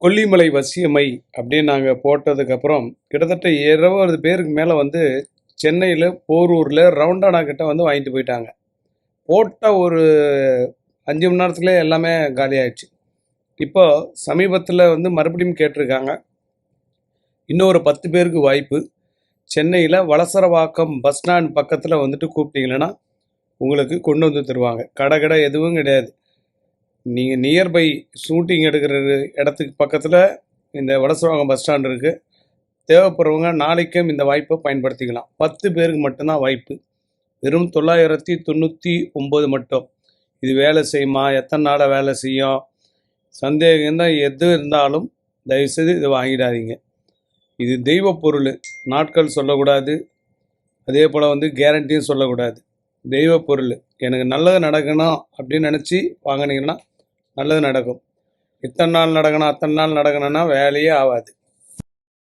கொல்லிமலை வசியமை அப்படின்னு நாங்கள் போட்டதுக்கப்புறம் கிட்டத்தட்ட 20 பேருக்கு மேலே வந்து சென்னையில் போரூரில் ரவுண்டானா கிட்ட வந்து வாங்கிட்டு போயிட்டாங்க. போட்ட ஒரு 5 மணி நேரத்துலேயே எல்லாமே காலி ஆயிடுச்சு. இப்போ சமீபத்தில் வந்து மறுபடியும் கேட்டிருக்காங்க. இன்னொரு 10 பேருக்கு வாய்ப்பு. சென்னையில் வளசரவாக்கம் பஸ் ஸ்டாண்ட் பக்கத்தில் வந்துட்டு கூப்பிட்டீங்கன்னா உங்களுக்கு கொண்டு வந்து தருவாங்க. கடை எதுவும் கிடையாது. நீங்கள் நியர்பை ஷூட்டிங் எடுக்கிற இடத்துக்கு பக்கத்தில் இந்த வளசரவாக்கம் பஸ் ஸ்டாண்ட் இருக்குது. தேவைப்படுறவங்க நாளைக்கும் இந்த வாய்ப்பை பயன்படுத்திக்கலாம். 10 பேருக்கு மட்டும்தான் வாய்ப்பு. வெறும் 999 மட்டும். இது வேலை செய்யுமா, எத்தனை நாளாக வேலை செய்யும், சந்தேகம் தான் எது இருந்தாலும் தயவுசெய்து இதை வாங்கிடாதீங்க. இது தெய்வ பொருள். நாட்கள் சொல்லக்கூடாது, அதே போல் வந்து கேரண்டியும் சொல்லக்கூடாது. தெய்வ பொருள். எனக்கு நல்லது நடக்கணும் அப்படின்னு நினச்சி வாங்கினீங்கன்னா நல்லது நடக்கும். இத்தனை நாள் நடக்கணும் அத்தனை நாள் நடக்கணும்னா வேலையே ஆகாது.